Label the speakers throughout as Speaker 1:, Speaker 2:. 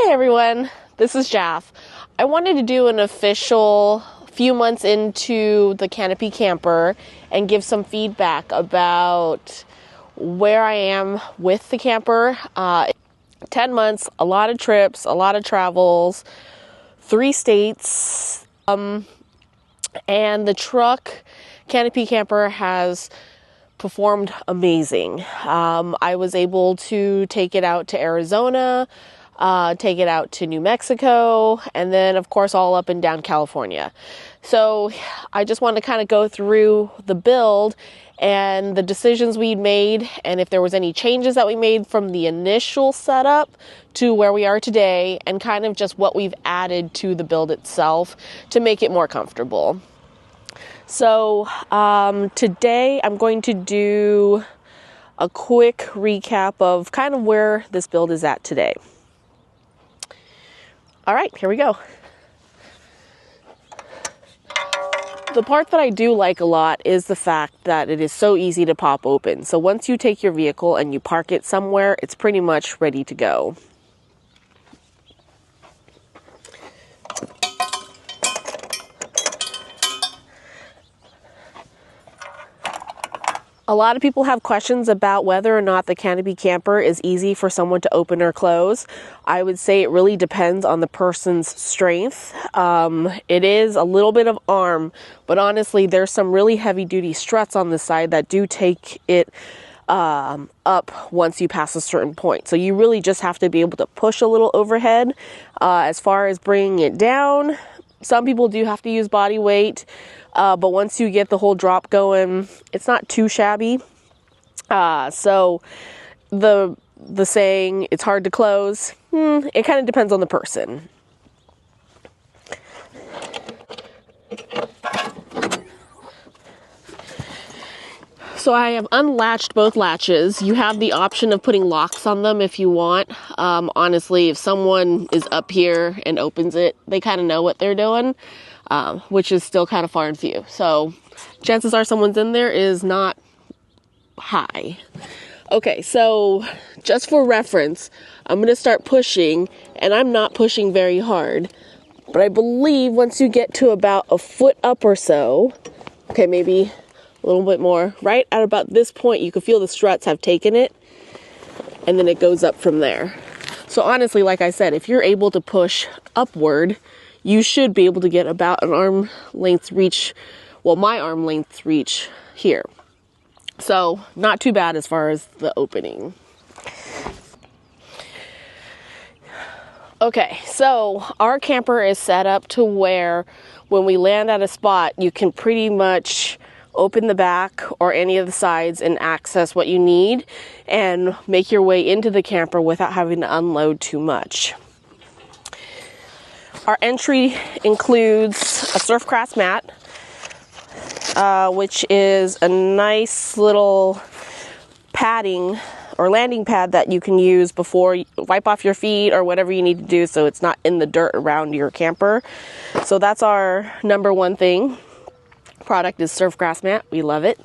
Speaker 1: Hi everyone, this is Jaff. I wanted to do an official few months into the Canopy Camper and give some feedback about where I am with the camper. 10 months, a lot of trips, a lot of travels, 3 states, and the truck Canopy Camper has performed amazing. I was able to take it out to Arizona, take it out to New Mexico, and then of course all up and down California. So I just want to kind of go through the build and the decisions we made, and if there was any changes that we made from the initial setup to where we are today, and kind of just what we've added to the build itself to make it more comfortable. So today I'm going to do a quick recap of kind of where this build is at today. All right, here we go. The part that I do like a lot is the fact that it is so easy to pop open. So once you take your vehicle and you park it somewhere, it's pretty much ready to go. A lot of people have questions about whether or not the Canopy Camper is easy for someone to open or close. I would say it really depends on the person's strength. It is a little bit of arm, but honestly, there's some really heavy-duty struts on the side that do take it up once you pass a certain point. So you really just have to be able to push a little overhead. As far as bringing it down, some people do have to use body weight. But once you get the whole drop going, it's not too shabby. So the saying, it's hard to close, it kind of depends on the person. So I have unlatched both latches. You have the option of putting locks on them if you want. Honestly, if someone is up here and opens it, they kind of know what they're doing. Which is still kind of far and few. So chances are someone's in there is not high. Okay, so just for reference, I'm going to start pushing, and I'm not pushing very hard. But I believe once you get to about a foot up or so, okay, maybe a little bit more, right at about this point, you can feel the struts have taken it, and then it goes up from there. So honestly, like I said, if you're able to push upward, you should be able to get about an arm length reach, well, my arm length reach here. So not too bad as far as the opening. Okay, so our camper is set up to where when we land at a spot, you can pretty much open the back or any of the sides and access what you need and make your way into the camper without having to unload too much. Our entry includes a surf grass mat, which is a nice little padding or landing pad that you can use before you wipe off your feet or whatever you need to do so it's not in the dirt around your camper. So that's our number one thing. Product is surf grass mat. We love it.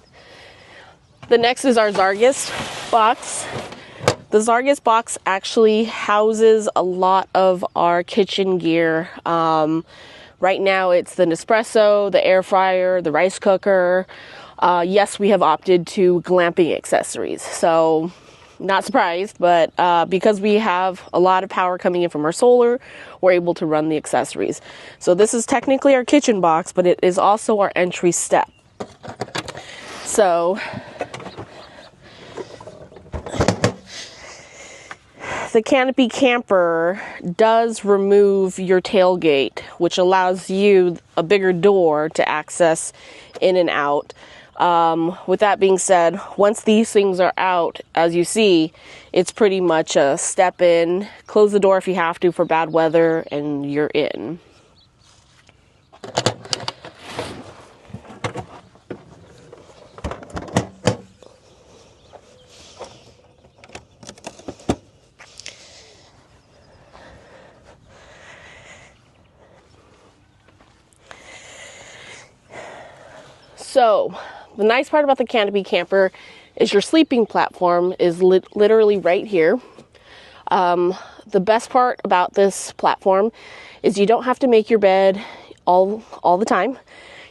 Speaker 1: The next is our Zargus box. The Zargus box actually houses a lot of our kitchen gear. Right now it's the Nespresso, the air fryer, the rice cooker. Yes, we have opted to glamping accessories. So not surprised, but because we have a lot of power coming in from our solar, we're able to run the accessories. So this is technically our kitchen box, but it is also our entry step. So the Canopy Camper does remove your tailgate, which allows you a bigger door to access in and out. With that being said, once these things are out, as you see, it's pretty much a step in, close the door if you have to for bad weather, and you're in. So, the nice part about the Canopy Camper is your sleeping platform is literally right here. The best part about this platform is you don't have to make your bed all the time.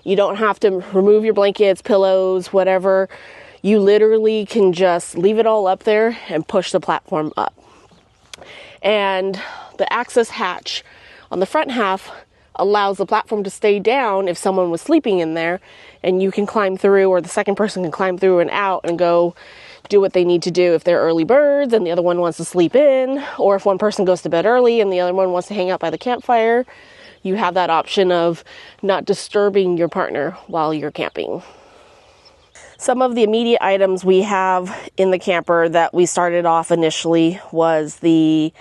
Speaker 1: You don't have to remove your blankets, pillows, whatever. You literally can just leave it all up there and push the platform up. And the access hatch on the front half allows the platform to stay down if someone was sleeping in there, and you can climb through, or the second person can climb through and out and go do what they need to do if they're early birds and the other one wants to sleep in, or if one person goes to bed early and the other one wants to hang out by the campfire. You have that option of not disturbing your partner while you're camping. Some of the immediate items we have in the camper that we started off initially was the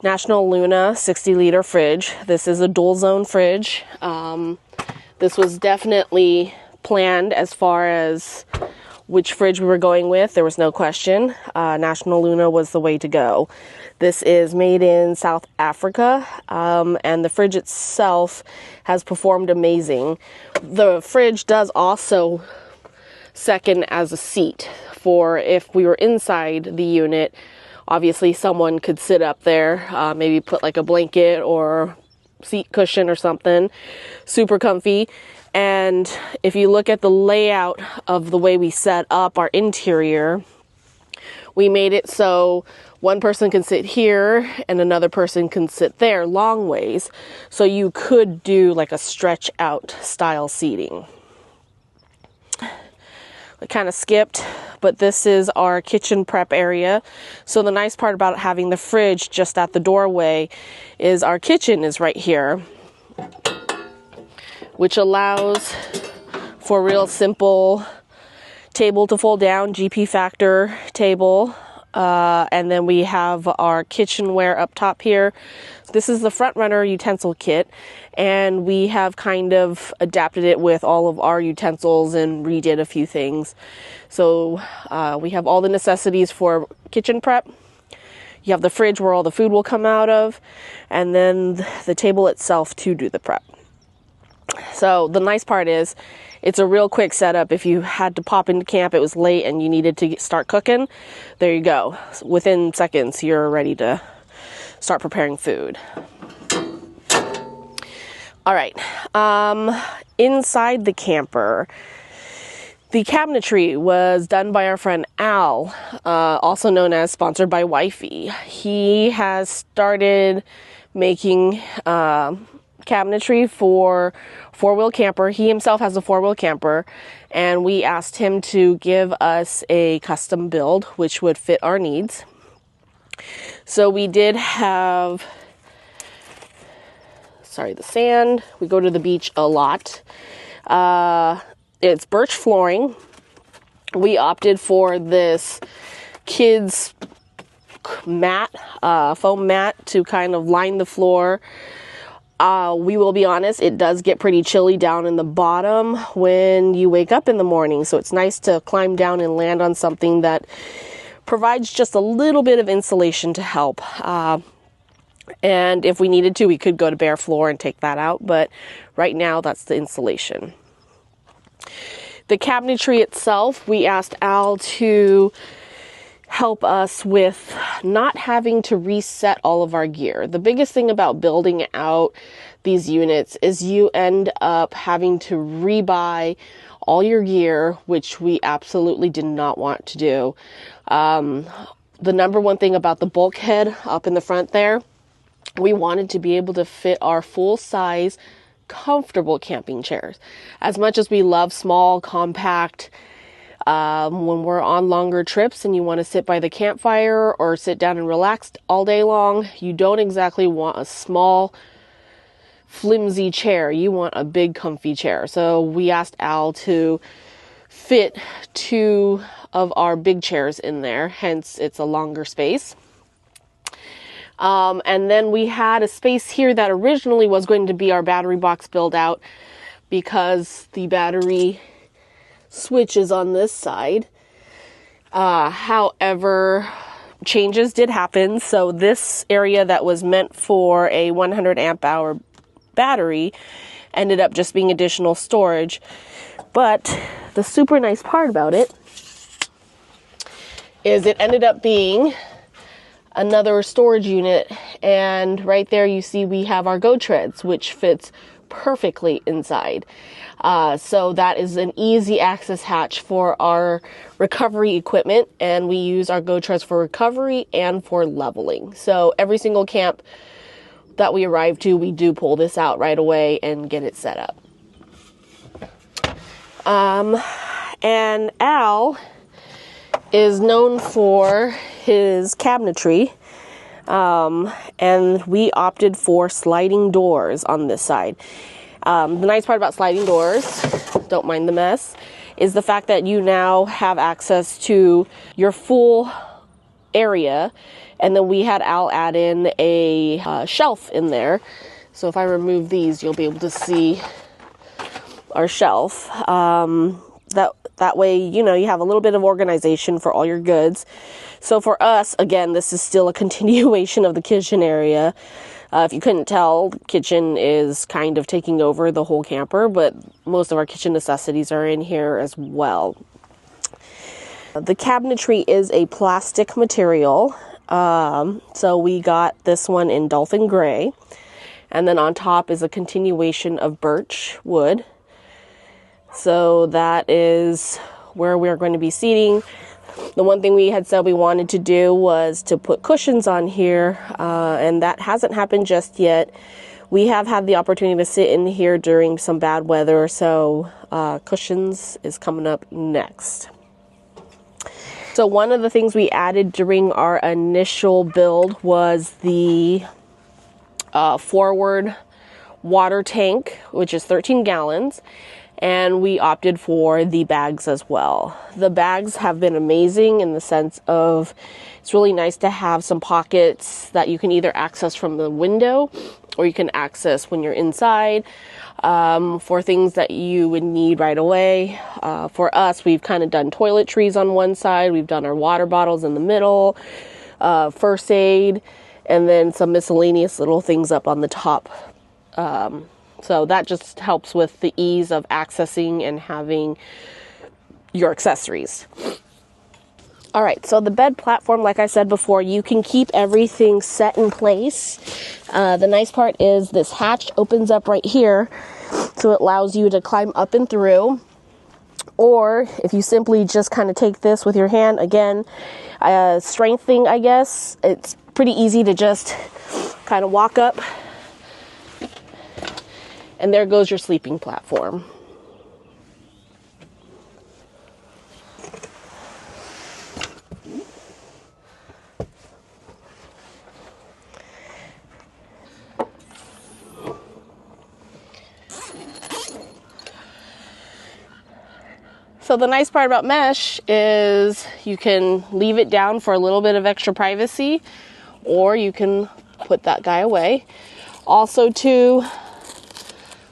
Speaker 1: National Luna 60-liter fridge. This is a dual zone fridge. This was definitely planned as far as which fridge we were going with. There was no question. National Luna was the way to go. This is made in South Africa, and the fridge itself has performed amazing. The fridge does also second as a seat for if we were inside the unit. Obviously someone could sit up there, maybe put like a blanket or seat cushion or something. Super comfy. And if you look at the layout of the way we set up our interior, we made it so one person can sit here and another person can sit there long ways. So you could do like a stretch out style seating. I kind of skipped, but this is our kitchen prep area. So the nice part about having the fridge just at the doorway is our kitchen is right here, which allows for a real simple table to fold down, GP factor table. And then we have our kitchenware up top here. This is the front runner utensil kit, and we have kind of adapted it with all of our utensils and redid a few things. So we have all the necessities for kitchen prep. You have the fridge where all the food will come out of, and then the table itself to do the prep. So the nice part is it's a real quick setup. If you had to pop into camp, it was late and you needed to start cooking, there you go. Within seconds, you're ready to start preparing food. All right, inside the camper, the cabinetry was done by our friend Al, also known as sponsored by Wifey. He has started making cabinetry for four-wheel camper. He himself has a four-wheel camper, and we asked him to give us a custom build which would fit our needs. So we did have, the sand. We go to the beach a lot. It's birch flooring. We opted for this kids mat, foam mat to kind of line the floor. We will be honest, it does get pretty chilly down in the bottom when you wake up in the morning. So it's nice to climb down and land on something that provides just a little bit of insulation to help. And if we needed to, we could go to bare floor and take that out. But right now, that's the insulation. The cabinetry itself, we asked Al to help us with not having to reset all of our gear. The biggest thing about building out these units is you end up having to rebuy all your gear, which we absolutely did not want to do. The number one thing about the bulkhead up in the front there, we wanted to be able to fit our full-size, comfortable camping chairs. As much as we love small, compact, when we're on longer trips and you want to sit by the campfire or sit down and relax all day long, you don't exactly want a small, flimsy chair. You want a big, comfy chair. So we asked Al to fit 2 of our big chairs in there, hence it's a longer space. And then we had a space here that originally was going to be our battery box build out, because the battery switch is on this side. However, changes did happen. So this area that was meant for a 100 amp hour battery ended up just being additional storage. But the super nice part about it is it ended up being another storage unit, and right there you see we have our go treads, which fits perfectly inside. So that is an easy access hatch for our recovery equipment, and we use our go treads for recovery and for leveling. So every single camp that we arrive to, we do pull this out right away and get it set up. And Al is known for his cabinetry, and we opted for sliding doors on this side. The nice part about sliding doors, don't mind the mess, is the fact that you now have access to your full area, and then we had Al add in a shelf in there. So if I remove these, you'll be able to see our shelf. That way, you know, you have a little bit of organization for all your goods. So for us, again, this is still a continuation of the kitchen area. If you couldn't tell, the kitchen is kind of taking over the whole camper, but most of our kitchen necessities are in here as well. The cabinetry is a plastic material. So we got this one in Dolphin Gray. And then on top is a continuation of birch wood. So that is where we're going to be seating. The one thing we had said we wanted to do was to put cushions on here, and that hasn't happened just yet. We have had the opportunity to sit in here during some bad weather, so cushions is coming up next. So one of the things we added during our initial build was the forward water tank, which is 13 gallons. And we opted for the bags as well. The bags have been amazing in the sense of it's really nice to have some pockets that you can either access from the window or you can access when you're inside for things that you would need right away. For us, we've kind of done toiletries on one side. We've done our water bottles in the middle, first aid, and then some miscellaneous little things up on the top. So that just helps with the ease of accessing and having your accessories. All right, so the bed platform, like I said before, you can keep everything set in place. The nice part is this hatch opens up right here, so it allows you to climb up and through. Or if you simply just kind of take this with your hand, again, strength thing, I guess, it's pretty easy to just kind of walk up. And there goes your sleeping platform. So the nice part about mesh is you can leave it down for a little bit of extra privacy, or you can put that guy away. Also too,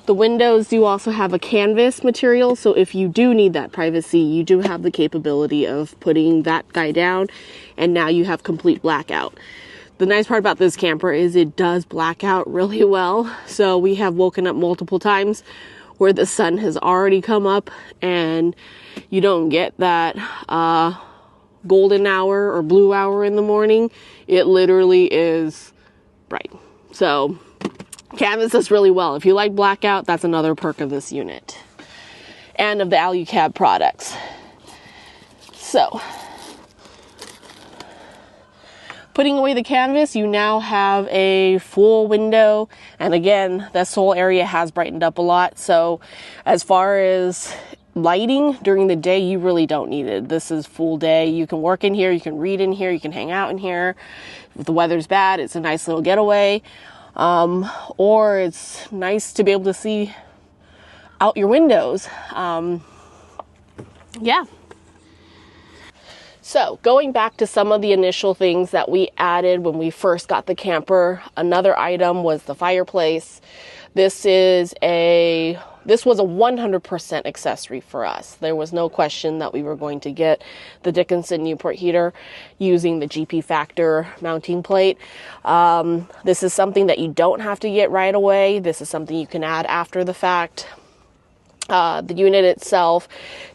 Speaker 1: the windows do also have a canvas material, so if you do need that privacy, you do have the capability of putting that guy down, and now you have complete blackout. The nice part about this camper is it does black out really well, so we have woken up multiple times where the sun has already come up and you don't get that golden hour or blue hour in the morning. It literally is bright. So canvas does really well. If you like blackout, that's another perk of this unit and of the AluCab products. So, putting away the canvas, you now have a full window, and again, this whole area has brightened up a lot. So, as far as lighting during the day, you really don't need it. This is full day. You can work in here, you can read in here, you can hang out in here. If the weather's bad, it's a nice little getaway. Or it's nice to be able to see out your windows. Yeah. So going back to some of the initial things that we added when we first got the camper, another item was the fireplace. This was a 100% accessory for us. There was no question that we were going to get the Dickinson Newport heater using the GP Factor mounting plate. This is something that you don't have to get right away. This is something you can add after the fact. The unit itself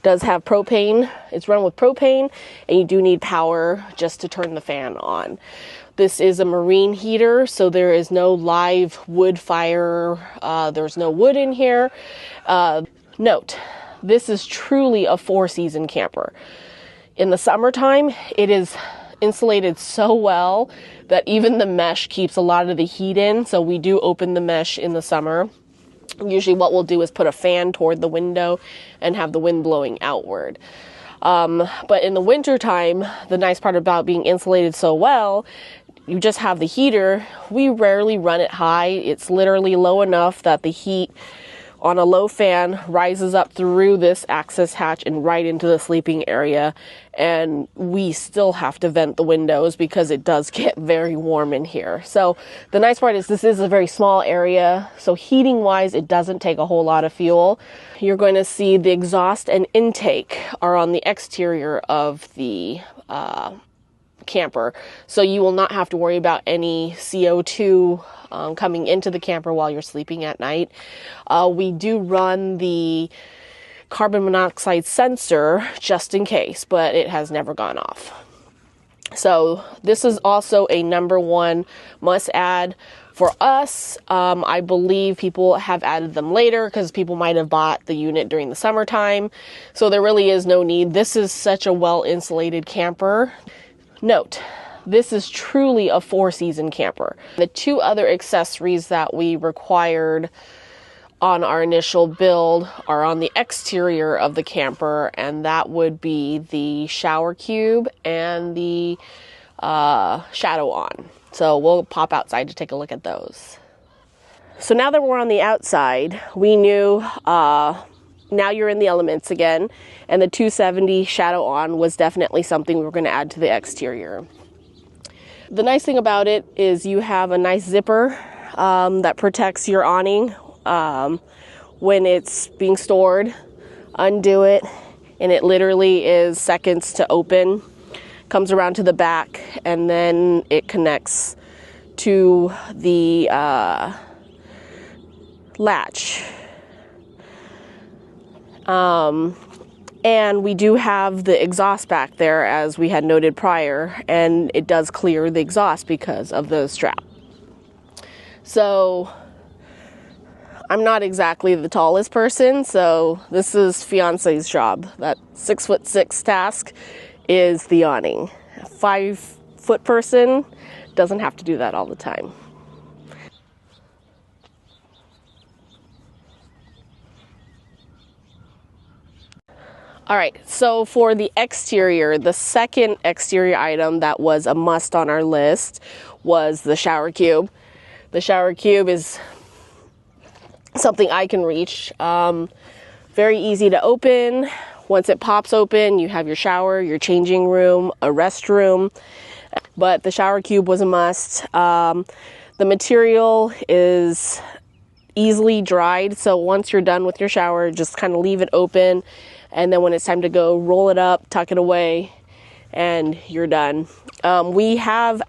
Speaker 1: does have propane. It's run with propane, and you do need power just to turn the fan on. This is a marine heater, so there is no live wood fire. There's no wood in here. Note, this is truly a 4-season camper. In the summertime, it is insulated so well that even the mesh keeps a lot of the heat in, so we do open the mesh in the summer. Usually what we'll do is put a fan toward the window and have the wind blowing outward. But in the wintertime, the nice part about being insulated so well, you just have the heater. We rarely run it high. It's literally low enough that the heat on a low fan rises up through this access hatch and right into the sleeping area, and we still have to vent the windows because it does get very warm in here. So the nice part is this is a very small area, so heating wise it doesn't take a whole lot of fuel. You're going to see the exhaust and intake are on the exterior of the camper, so you will not have to worry about any CO2 coming into the camper while you're sleeping at night. We do run the carbon monoxide sensor just in case, but it has never gone off. So this is also a #1 must add for us. I believe people have added them later because people might have bought the unit during the summertime, so there really is no need. This is such a well insulated camper. Note, this is truly a 4-season camper. The 2 other accessories that we required on our initial build are on the exterior of the camper, and that would be the shower cube and the shadow on. So we'll pop outside to take a look at those. So now that we're on the outside, we knew now you're in the elements again, and the 270 shadow on was definitely something we were going to add to the exterior. The nice thing about it is you have a nice zipper that protects your awning when it's being stored. Undo it, and it literally is seconds to open. Comes around to the back, and then it connects to the latch. And we do have the exhaust back there, as we had noted prior, and it does clear the exhaust because of the strap. So I'm not exactly the tallest person, so this is fiance's job. That 6'6" task is the awning. A 5-foot person doesn't have to do that all the time. All right, so for the exterior, the second exterior item that was a must on our list was the shower cube. The shower cube is something I can reach. Very easy to open. Once it pops open, you have your shower, your changing room, a restroom. But the shower cube was a must. The material is easily dried, so once you're done with your shower, just kind of leave it open, and then when it's time to go, roll it up, tuck it away, and you're done. We have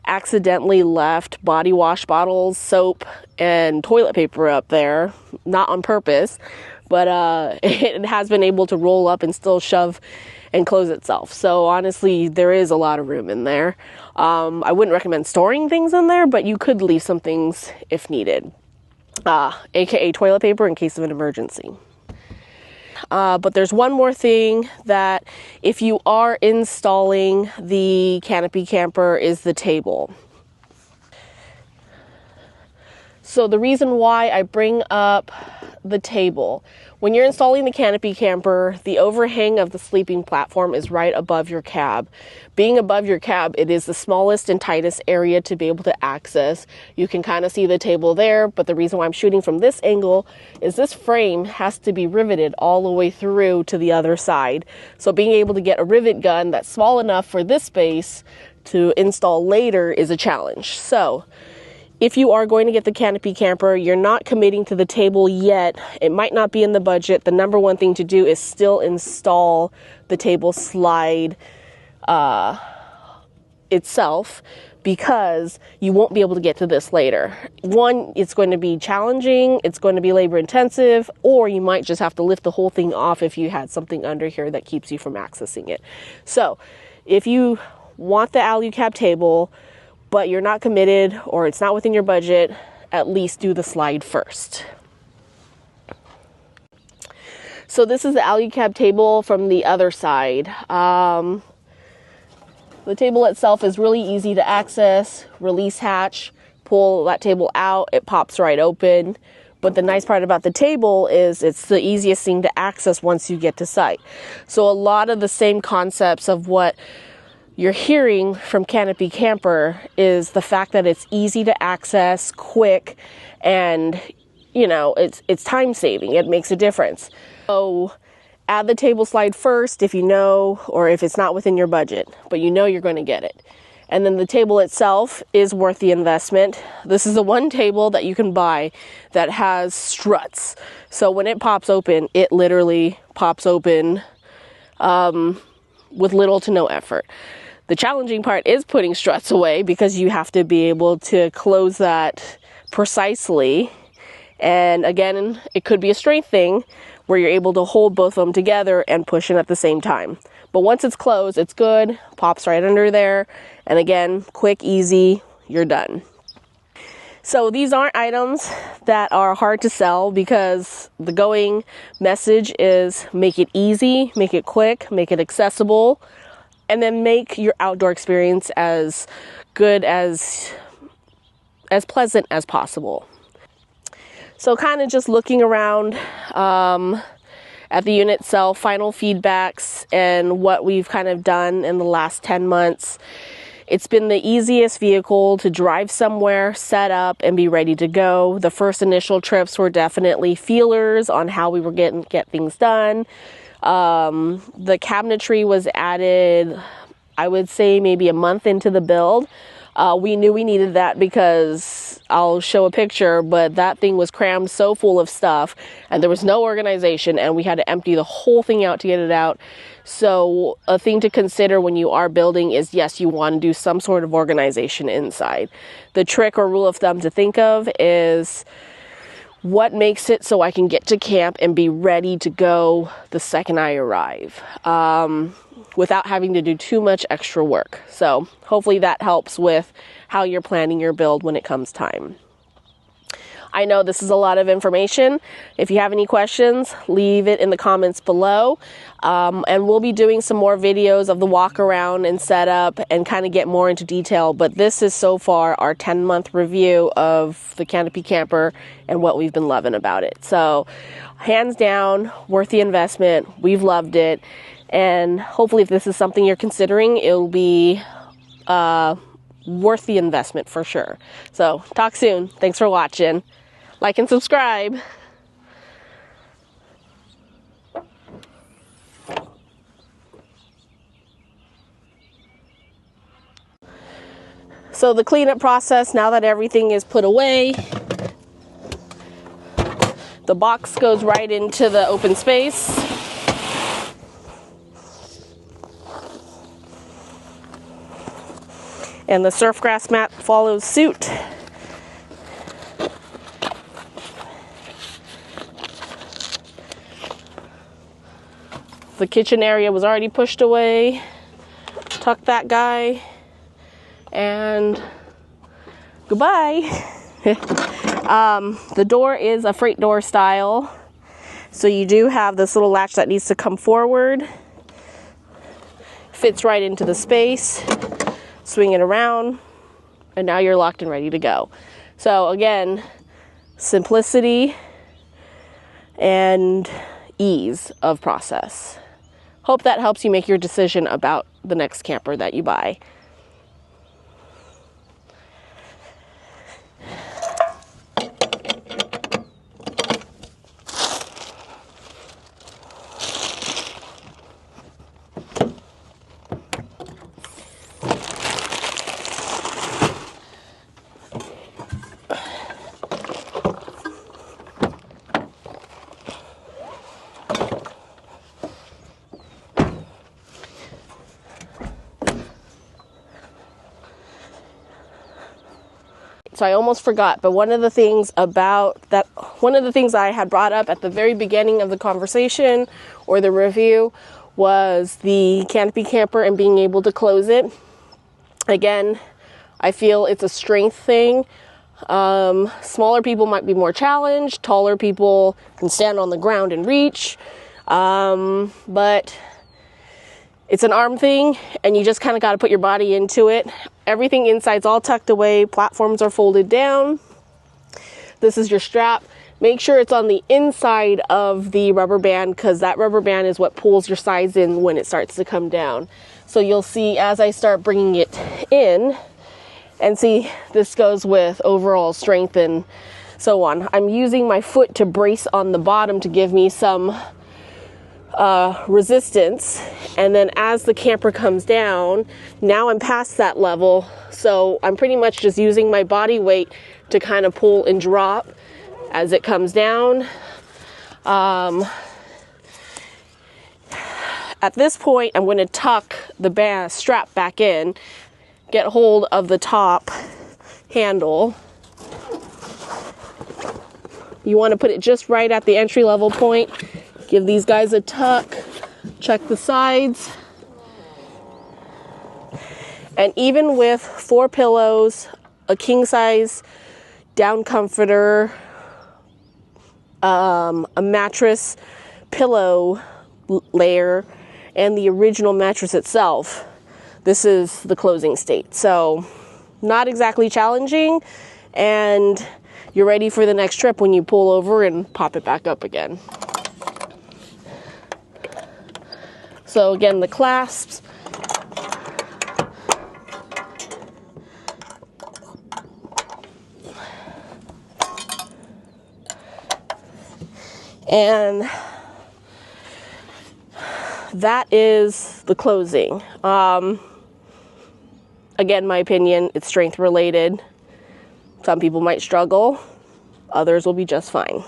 Speaker 1: accidentally left body wash bottles, soap, and toilet paper up there, not on purpose, but it has been able to roll up and still shove and close itself. So honestly, there is a lot of room in there. I wouldn't recommend storing things in there, but you could leave some things if needed, aka toilet paper in case of an emergency. But there's one more thing that if you are installing the canopy camper is the table. So the reason why I bring up the table, when you're installing the canopy camper, the overhang of the sleeping platform is right above your cab. Being above your cab, it is the smallest and tightest area to be able to access. You can kind of see the table there, but the reason why I'm shooting from this angle is this frame has to be riveted all the way through to the other side. So being able to get a rivet gun that's small enough for this space to install later is a challenge. So if you are going to get the canopy camper, you're not committing to the table yet, it might not be in the budget, the number one thing to do is still install the table slide itself, because you won't be able to get to this later. One, it's going to be challenging, it's going to be labor intensive, or you might just have to lift the whole thing off if you had something under here that keeps you from accessing it. So if you want the AluCab table, but you're not committed or it's not within your budget, at least do the slide first. So this is the AluCab table from the other side. The table itself is really easy to access. Release hatch, pull that table out, it pops right open. But the nice part about the table is it's the easiest thing to access once you get to site. So a lot of the same concepts of what you're hearing from Canopy Camper is the fact that it's easy to access, quick, and you know, it's time saving. It makes a difference. So add the table slide first if you know, or if it's not within your budget, but you know you're going to get it. And then the table itself is worth the investment. This is the one table that you can buy that has struts. So when it pops open, it literally pops open with little to no effort. The challenging part is putting struts away because you have to be able to close that precisely. And again, it could be a strength thing where you're able to hold both of them together and push in at the same time. But once it's closed, it's good, pops right under there. And again, quick, easy, you're done. So these aren't items that are hard to sell because the going message is make it easy, make it quick, make it accessible, and then make your outdoor experience as good as pleasant as possible. So kind of just looking around at the unit itself, final feedbacks, and what we've kind of done in the last 10 months. It's been the easiest vehicle to drive somewhere, set up, and be ready to go. The first initial trips were definitely feelers on how we were get things done. The cabinetry was added, I would say maybe a month into the build. We knew we needed that because I'll show a picture, but that thing was crammed so full of stuff and there was no organization and we had to empty the whole thing out to get it out. So a thing to consider when you are building is, yes, you want to do some sort of organization inside. The trick or rule of thumb to think of is what makes it so I can get to camp and be ready to go the second I arrive. Without having to do too much extra work. So hopefully that helps with how you're planning your build when it comes time. I know this is a lot of information. If you have any questions, leave it in the comments below. And we'll be doing some more videos of the walk around and setup and kind of get more into detail. But this is so far our 10-month review of the Canopy Camper and what we've been loving about it. So hands down, worth the investment. We've loved it. And hopefully if this is something you're considering, it'll be worth the investment for sure. So talk soon. Thanks for watching. Like and subscribe. So the cleanup process, now that everything is put away, the box goes right into the open space. And the surf grass mat follows suit. The kitchen area was already pushed away. Tuck that guy. And goodbye. The door is a freight door style. So you do have this little latch that needs to come forward. Fits right into the space. Swing it around, and now you're locked and ready to go. So again, simplicity and ease of process. Hope that helps you make your decision about the next camper that you buy. So I almost forgot, but one of the things I had brought up at the very beginning of the conversation or the review was the Canopy Camper and being able to close it. Again, I feel it's a strength thing. Smaller people might be more challenged. Taller people can stand on the ground and reach. But it's an arm thing, and you just kind of got to put your body into it. Everything inside's all tucked away. Platforms are folded down. This is your strap. Make sure it's on the inside of the rubber band, because that rubber band is what pulls your sides in when it starts to come down. So you'll see as I start bringing it in, and see, this goes with overall strength and so on. I'm using my foot to brace on the bottom to give me some resistance. And then as the camper comes down, now I'm past that level. So I'm pretty much just using my body weight to kind of pull and drop as it comes down. At this point, I'm going to tuck the strap back in, get hold of the top handle. You want to put it just right at the entry level point. Give these guys a tuck, check the sides. And even with 4 pillows, a king size down comforter, a mattress pillow layer, and the original mattress itself, this is the closing state. So not exactly challenging, and you're ready for the next trip when you pull over and pop it back up again. So again, the clasps, and that is the closing. Again, my opinion, it's strength related. Some people might struggle, others will be just fine.